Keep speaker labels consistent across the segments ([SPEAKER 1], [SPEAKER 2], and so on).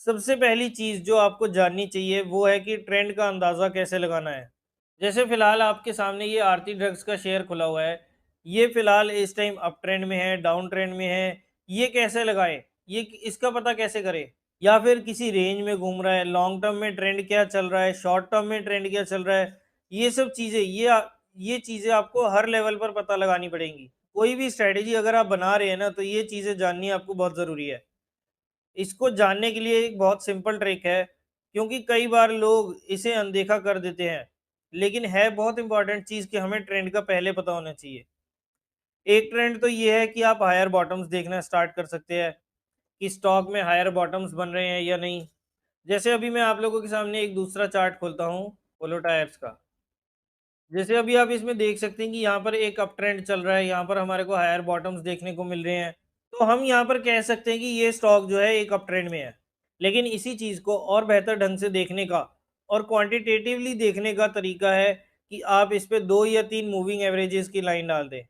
[SPEAKER 1] सबसे पहली चीज़ जो आपको जाननी चाहिए वो है कि ट्रेंड का अंदाज़ा कैसे लगाना है। जैसे फ़िलहाल आपके सामने ये आरती ड्रग्स का शेयर खुला हुआ है। ये फ़िलहाल इस टाइम अप ट्रेंड में है, डाउन ट्रेंड में है। ये कैसे लगाएँ? ये इसका पता कैसे करें? या फिर किसी रेंज में घूम रहा है, लॉन्ग टर्म में ट्रेंड क्या चल रहा है, शॉर्ट टर्म में ट्रेंड क्या चल रहा है? ये सब चीज़ें ये चीज़ें आपको हर लेवल पर पता लगानी पड़ेंगी। कोई भी स्ट्रैटेजी अगर आप बना रहे हैं ना, तो ये चीज़ें जाननी आपको बहुत ज़रूरी है। इसको जानने के लिए एक बहुत सिंपल ट्रिक है, क्योंकि कई बार लोग इसे अनदेखा कर देते हैं, लेकिन है बहुत इंपॉर्टेंट चीज़ कि हमें ट्रेंड का पहले पता होना चाहिए। एक ट्रेंड तो ये है कि आप हायर बॉटम्स देखना स्टार्ट कर सकते हैं, कि स्टॉक में हायर बॉटम्स बन रहे हैं या नहीं। जैसे अभी मैं आप लोगों के सामने एक दूसरा चार्ट खोलता हूँ, पोलो टायर्स का। जैसे अभी आप इसमें देख सकते हैं कि यहाँ पर एक अप ट्रेंड चल रहा है, यहाँ पर हमारे को हायर बॉटम्स देखने को मिल रहे हैं। तो हम यहाँ पर कह सकते हैं कि ये स्टॉक जो है एक अप ट्रेंड में है। लेकिन इसी चीज़ को और बेहतर ढंग से देखने का और क्वांटिटेटिवली देखने का तरीका है कि आप इस पे 2 या 3 मूविंग एवरेजेस की लाइन डाल दें।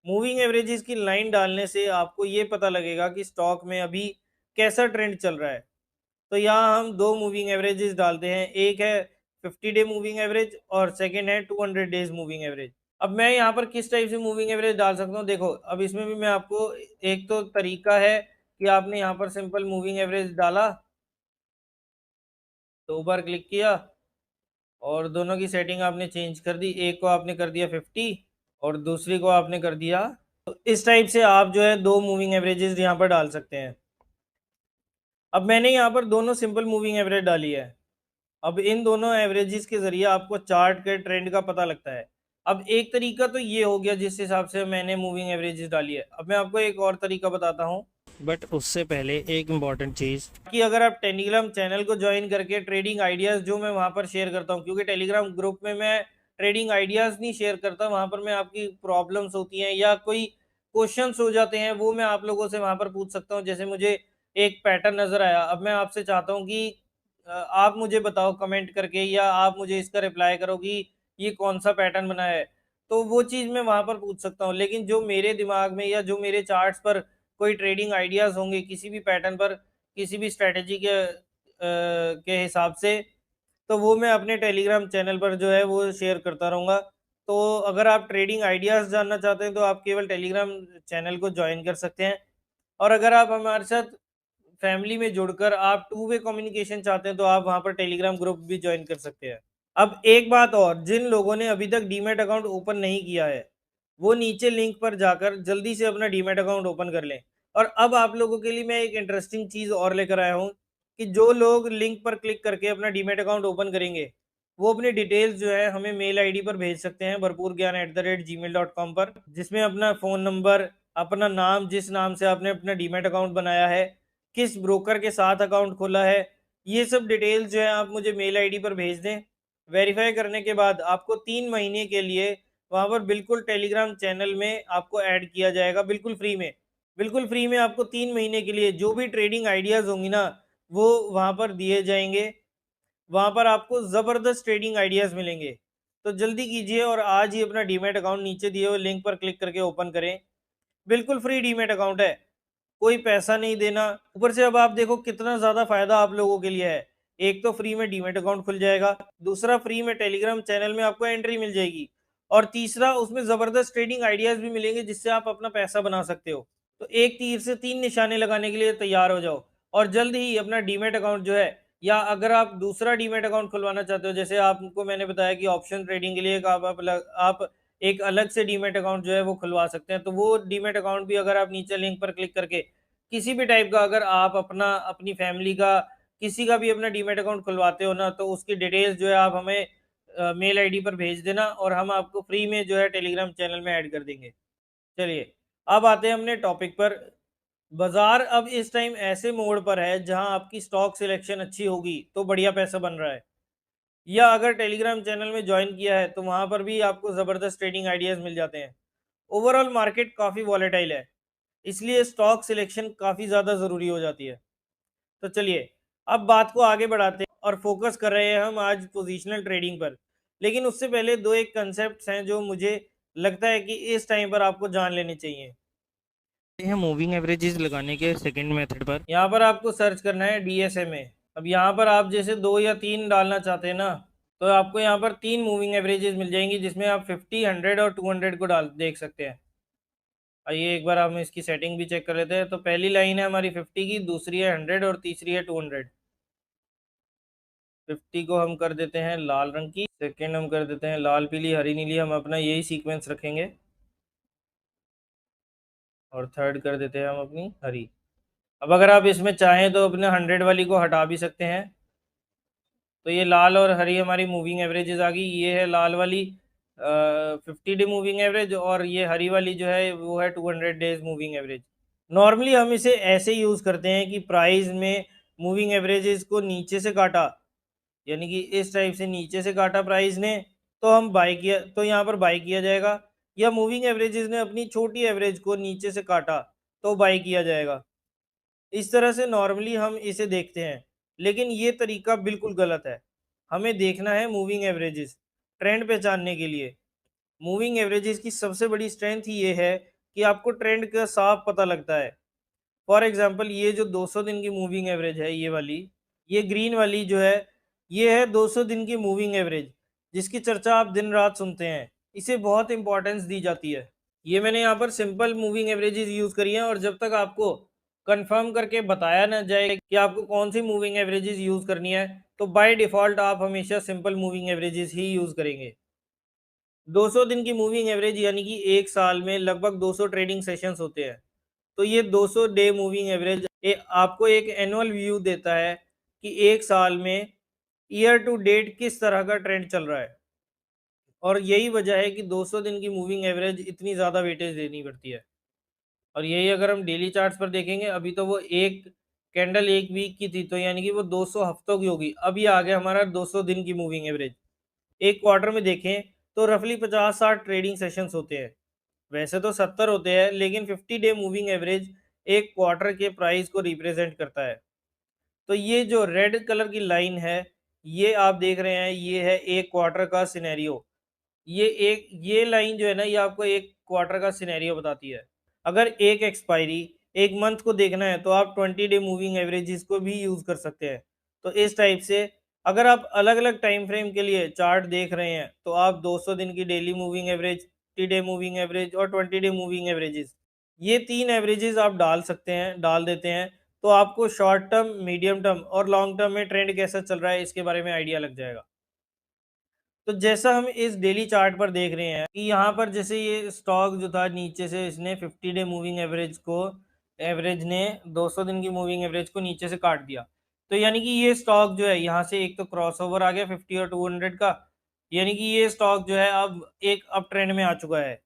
[SPEAKER 1] मूविंग एवरेजेस की लाइन डालने से आपको ये पता लगेगा कि स्टॉक में अभी कैसा ट्रेंड चल रहा है। तो यहाँ हम 2 मूविंग एवरेजेस डालते हैं। एक है 50 डे मूविंग एवरेज और सेकंड है 200 डेज़ मूविंग एवरेज। अब मैं यहाँ पर किस टाइप से मूविंग एवरेज डाल सकता हूँ? देखो, अब इसमें भी मैं आपको एक तो तरीका है कि आपने यहाँ पर सिंपल मूविंग एवरेज डाला, 2 बार क्लिक किया और दोनों की सेटिंग आपने चेंज कर दी। एक को आपने कर दिया 50 और दूसरी को आपने कर दिया, तो इस टाइप से आप जो है 2 मूविंग एवरेजेस यहाँ पर डाल सकते हैं। अब मैंने यहाँ पर दोनों सिंपल मूविंग एवरेज डाली है। अब इन दोनों एवरेजेस के ज़रिए आपको चार्ट के ट्रेंड का पता लगता है। अब एक तरीका तो ये हो गया जिस हिसाब से मैंने मूविंग एवरेजेस डाली है। अब मैं आपको एक और तरीका बताता हूँ। बट उससे पहले एक इम्पॉर्टेंट चीज़ कि अगर आप टेलीग्राम चैनल को जॉइन करके ट्रेडिंग आइडियाज़ जो मैं वहाँ पर शेयर करता हूँ, क्योंकि टेलीग्राम ग्रुप में मैं ट्रेडिंग आइडियाज़ नहीं शेयर करता, वहाँ पर मैं आपकी प्रॉब्लम्स होती हैं या कोई क्वेश्चंस हो जाते हैं, वो मैं आप लोगों से वहाँ पर पूछ सकता हूँ। जैसे मुझे एक पैटर्न नज़र आया, अब मैं आपसे चाहता हूँ कि आप मुझे बताओ कमेंट करके या आप मुझे इसका रिप्लाई करो कि ये कौन-सा पैटर्न बना है। तो वो चीज़ मैं वहाँ पर पूछ सकता हूँ। लेकिन जो मेरे दिमाग में या जो मेरे चार्ट्स पर कोई ट्रेडिंग आइडियाज़ होंगे किसी भी पैटर्न पर, किसी भी स्ट्रैटेजी के हिसाब से, तो वो मैं अपने टेलीग्राम चैनल पर जो है वो शेयर करता रहूँगा। तो अगर आप ट्रेडिंग आइडियाज़ जानना चाहते हैं तो आप केवल टेलीग्राम चैनल को जॉइन कर सकते हैं। और अगर आप हमारे साथ फैमिली में जुड़कर आप टू वे कम्युनिकेशन चाहते हैं तो आप वहाँ पर टेलीग्राम ग्रुप भी जॉइन कर सकते हैं। अब एक बात और, जिन लोगों ने अभी तक डीमैट अकाउंट ओपन नहीं किया है, वो नीचे लिंक पर जाकर जल्दी से अपना डीमैट अकाउंट ओपन कर लें। और अब आप लोगों के लिए मैं एक इंटरेस्टिंग चीज़ और लेकर आया हूँ कि जो लोग लिंक पर क्लिक करके अपना डीमैट अकाउंट ओपन करेंगे, वो अपनी डिटेल्स जो है हमें मेल आईडी पर भेज सकते हैं bharpurgyan@gmail.com पर, जिसमें अपना फ़ोन नंबर, अपना नाम, जिस नाम से आपने अपना डीमैट अकाउंट बनाया है, किस ब्रोकर के साथ अकाउंट खोला है, ये सब डिटेल्स जो है आप मुझे मेल आईडी पर भेज दें। वेरीफाई करने के बाद आपको 3 महीने के लिए वहाँ पर बिल्कुल टेलीग्राम चैनल में आपको ऐड किया जाएगा, बिल्कुल फ्री में। बिल्कुल फ्री में आपको 3 महीने के लिए जो भी ट्रेडिंग आइडियाज़ होंगी ना, वो वहाँ पर दिए जाएँगे। वहाँ पर आपको ज़बरदस्त ट्रेडिंग आइडियाज़ मिलेंगे। तो जल्दी कीजिए और आज ही अपना डीमैट अकाउंट नीचे दिए हुए लिंक पर क्लिक करके ओपन करें। बिल्कुल फ्री डीमैट अकाउंट है। कोई पैसा नहीं देना। ऊपर से अब आप देखो कितना ज़्यादा फ़ायदा आप लोगों के लिए है। एक तो फ्री में डीमैट अकाउंट खुल जाएगा, दूसरा फ्री में टेलीग्राम चैनल में आपको एंट्री मिल जाएगी और तीसरा उसमें ज़बरदस्त ट्रेडिंग आइडियाज़ भी मिलेंगे जिससे आप अपना पैसा बना सकते हो। तो एक तीर से 3 निशाने लगाने के लिए तैयार हो जाओ और जल्द ही अपना डीमैट अकाउंट जो है, या अगर आप दूसरा डीमैट अकाउंट खुलवाना चाहते हो, जैसे आपको मैंने बताया कि ऑप्शन ट्रेडिंग के लिए एक आप एक अलग से डीमैट अकाउंट जो है वो खुलवा सकते हैं। तो वो डीमैट अकाउंट भी अगर आप नीचे लिंक पर क्लिक करके किसी भी टाइप का अगर आप अपनी फैमिली का, किसी का भी अपना डीमैट अकाउंट खुलवाते हो ना, तो उसकी डिटेल्स जो है आप हमें मेल आईडी पर भेज देना और हम आपको फ्री में जो है टेलीग्राम चैनल में ऐड कर देंगे। चलिए, अब आते हैं अपने टॉपिक पर। बाज़ार अब इस टाइम ऐसे मोड़ पर है जहाँ आपकी स्टॉक सिलेक्शन अच्छी होगी तो बढ़िया पैसा बन रहा है। या अगर टेलीग्राम चैनल में जॉइन किया है तो वहाँ पर भी आपको ज़बरदस्त ट्रेडिंग आइडियाज़ मिल जाते हैं। ओवरऑल मार्केट काफ़ी वॉलेटाइल है, इसलिए स्टॉक सिलेक्शन काफ़ी ज़्यादा ज़रूरी हो जाती है। तो चलिए, अब बात को आगे बढ़ाते हैं और फोकस कर रहे हैं हम आज पोजिशनल ट्रेडिंग पर। लेकिन उससे पहले 2 एक कंसेप्ट्स हैं जो मुझे लगता है कि इस टाइम पर आपको जान लेने चाहिए। हैं मूविंग एवरेजेस लगाने के सेकंड मेथड पर। यहाँ पर आपको सर्च करना है DSMA। अब यहाँ पर आप जैसे 2 या 3 डालना चाहते हैं ना, तो आपको यहाँ पर 3 मूविंग एवरेजेस मिल जाएंगी, जिसमें आप 50, 100 और 200 को डाल देख सकते हैं। आइए एक बार हम इसकी सेटिंग भी चेक कर लेते हैं। तो पहली लाइन है हमारी 50 की, दूसरी है 100 और तीसरी है 200। 50 को हम कर देते हैं लाल रंग की, सेकेंड हम कर देते हैं लाल पीली हरी नीली, हम अपना यही सीक्वेंस रखेंगे, और थर्ड कर देते हैं हम अपनी हरी। अब अगर आप इसमें चाहें तो अपने 100 वाली को हटा भी सकते हैं। तो ये लाल और हरी हमारी मूविंग एवरेजेस आ गई। ये है लाल वाली 50 डे मूविंग एवरेज, और ये हरी वाली जो है वो है 200 डेज मूविंग एवरेज। नॉर्मली हम इसे ऐसे यूज़ करते हैं कि प्राइस में मूविंग एवरेजेस को नीचे से काटा, यानी कि इस टाइप से नीचे से काटा प्राइस ने, तो हम बाई किया, तो यहाँ पर बाई किया जाएगा। या मूविंग एवरेजेस ने अपनी छोटी एवरेज को नीचे से काटा तो बाई किया जाएगा। इस तरह से नॉर्मली हम इसे देखते हैं, लेकिन ये तरीका बिल्कुल गलत है। हमें देखना है मूविंग एवरेजेस ट्रेंड पहचानने के लिए। मूविंग एवरेजेस की सबसे बड़ी स्ट्रेंथ ही ये है कि आपको ट्रेंड का साफ पता लगता है। फॉर एग्जांपल ये जो 200 दिन की मूविंग एवरेज है, ये वाली, ये ग्रीन वाली जो है, ये है 200 दिन की मूविंग एवरेज, जिसकी चर्चा आप दिन रात सुनते हैं। इसे बहुत इंपॉर्टेंस दी जाती है। ये मैंने यहाँ पर सिंपल मूविंग एवरेजेस यूज करी हैं, और जब तक आपको कंफर्म करके बताया ना जाए कि आपको कौन सी मूविंग एवरेजेस यूज करनी है, तो बाय डिफॉल्ट आप हमेशा सिंपल मूविंग एवरेजेस ही यूज करेंगे। 200 दिन की मूविंग एवरेज यानी कि एक साल में लगभग 200 ट्रेडिंग सेशंस होते हैं। तो ये 200 डे मूविंग एवरेज आपको एक एनुअल व्यू देता है कि एक साल में ईयर टू डेट किस तरह का ट्रेंड चल रहा है। और यही वजह है कि 200 दिन की मूविंग एवरेज इतनी ज़्यादा वेटेज देनी पड़ती है। और यही अगर हम डेली चार्ट्स पर देखेंगे, अभी तो वो एक कैंडल एक वीक की थी, तो यानी कि वो 200 हफ्तों की होगी। अभी आ गया हमारा 200 दिन की मूविंग एवरेज। एक क्वार्टर में देखें तो रफली 50-60 ट्रेडिंग सेशंस होते हैं। वैसे तो 70 होते हैं, लेकिन 50 डे मूविंग एवरेज एक क्वार्टर के प्राइस को रिप्रेजेंट करता है। तो ये जो रेड कलर की लाइन है, ये आप देख रहे हैं, ये है एक क्वार्टर का सिनेरियो। ये लाइन जो है ना, ये आपको एक क्वार्टर का सिनेरियो बताती है। अगर एक एक्सपायरी एक मंथ को देखना है, तो आप 20 डे मूविंग एवरेजेस को भी यूज कर सकते हैं। तो इस टाइप से अगर आप अलग अलग टाइम फ्रेम के लिए चार्ट देख रहे हैं, तो आप 200 दिन की daily moving average, 50 day moving average और 20 डे मूविंग एवरेजेस, ये 3 एवरेजेस आप डाल देते हैं, तो आपको शॉर्ट टर्म, मीडियम टर्म और लॉन्ग टर्म में ट्रेंड कैसा चल रहा है इसके बारे में आइडिया लग जाएगा। तो जैसा हम इस डेली चार्ट पर देख रहे हैं कि यहाँ पर जैसे ये स्टॉक जो था, नीचे से इसने 50 डे मूविंग एवरेज ने 200 दिन की मूविंग एवरेज को नीचे से काट दिया। तो यानी कि ये स्टॉक जो है, यहाँ से एक तो क्रॉसओवर आ गया 50 और 200 का, यानी कि ये स्टॉक जो है अब एक अप ट्रेंड में आ चुका है।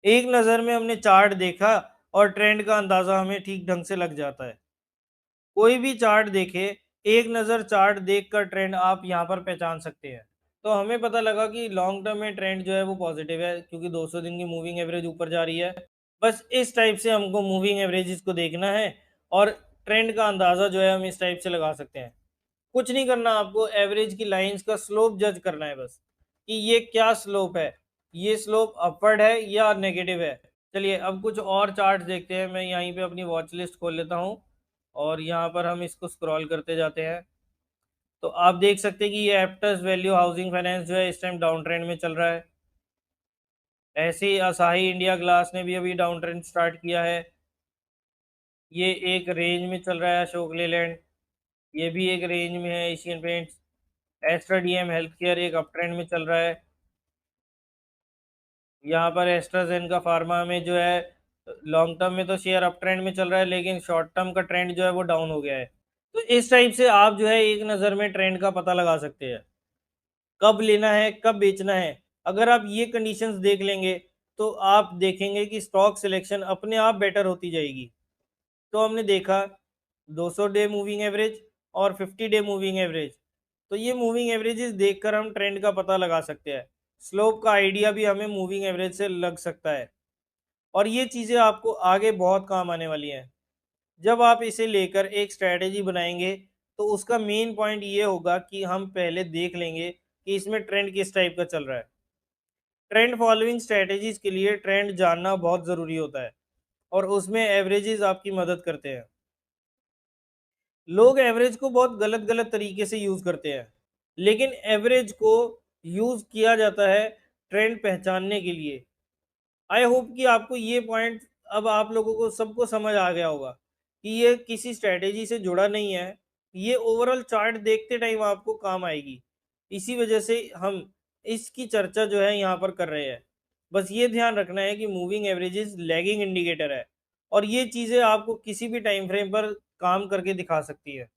[SPEAKER 1] एक नज़र में हमने चार्ट देखा और ट्रेंड का अंदाजा हमें ठीक ढंग से लग जाता है। कोई भी चार्ट देखे, एक नज़र चार्ट देखकर ट्रेंड आप यहाँ पर पहचान सकते हैं। तो हमें पता लगा कि लॉन्ग टर्म में ट्रेंड जो है वो पॉजिटिव है, क्योंकि 200 दिन की मूविंग एवरेज ऊपर जा रही है। बस इस टाइप से हमको मूविंग एवरेजेस को देखना है, और ट्रेंड का अंदाज़ा जो है हम इस टाइप से लगा सकते हैं। कुछ नहीं करना, आपको एवरेज की लाइंस का स्लोप जज करना है बस, कि ये क्या स्लोप है, ये स्लोप अपवर्ड है या नेगेटिव है। चलिए अब कुछ और चार्ट देखते हैं। मैं यहीं पे अपनी वॉच लिस्ट खोल लेता हूँ, और यहाँ पर हम इसको स्क्रॉल करते जाते हैं। तो आप देख सकते हैं कि ये एप्टस वैल्यू हाउसिंग फाइनेंस जो है इस टाइम डाउन ट्रेंड में चल रहा है। ऐसे ही असाही इंडिया ग्लास ने भी अभी डाउन ट्रेंड स्टार्ट किया है। ये एक रेंज में चल रहा है। अशोक लेलैंड, ये भी एक रेंज में है। एशियन पेंट्स, एस्ट्रा डीएम हेल्थ केयर एक अप ट्रेंड में चल रहा है। यहाँ पर एस्ट्राजेनेका फार्मा में जो है लॉन्ग टर्म में तो शेयर अप ट्रेंड में चल रहा है, लेकिन शॉर्ट टर्म का ट्रेंड जो है वो डाउन हो गया है। तो इस टाइप से आप जो है एक नज़र में ट्रेंड का पता लगा सकते हैं, कब लेना है, कब बेचना है। अगर आप ये कंडीशंस देख लेंगे, तो आप देखेंगे कि स्टॉक सिलेक्शन अपने आप बेटर होती जाएगी। तो हमने देखा 200 डे मूविंग एवरेज और 50 डे मूविंग एवरेज। तो ये मूविंग एवरेजेस देखकर हम ट्रेंड का पता लगा सकते हैं। स्लोप का आइडिया भी हमें मूविंग एवरेज से लग सकता है, और ये चीज़ें आपको आगे बहुत काम आने वाली हैं। जब आप इसे लेकर एक स्ट्रैटेजी बनाएंगे, तो उसका मेन पॉइंट ये होगा कि हम पहले देख लेंगे कि इसमें ट्रेंड किस टाइप का चल रहा है। ट्रेंड फॉलोइंग स्ट्रैटेजीज के लिए ट्रेंड जानना बहुत ज़रूरी होता है। और उसमें एवरेजेस आपकी मदद करते हैं। लोग एवरेज को बहुत गलत गलत तरीके से यूज करते हैं, लेकिन एवरेज को यूज किया जाता है ट्रेंड पहचानने के लिए। आई होप कि आपको ये पॉइंट अब आप लोगों को सबको समझ आ गया होगा कि ये किसी स्ट्रेटेजी से जुड़ा नहीं है, ये ओवरऑल चार्ट देखते टाइम आपको काम आएगी। इसी वजह से हम इसकी चर्चा जो है यहाँ पर कर रहे हैं। बस ये ध्यान रखना है कि मूविंग एवरेजेस लैगिंग इंडिकेटर है, और ये चीज़ें आपको किसी भी टाइम फ्रेम पर काम करके दिखा सकती है।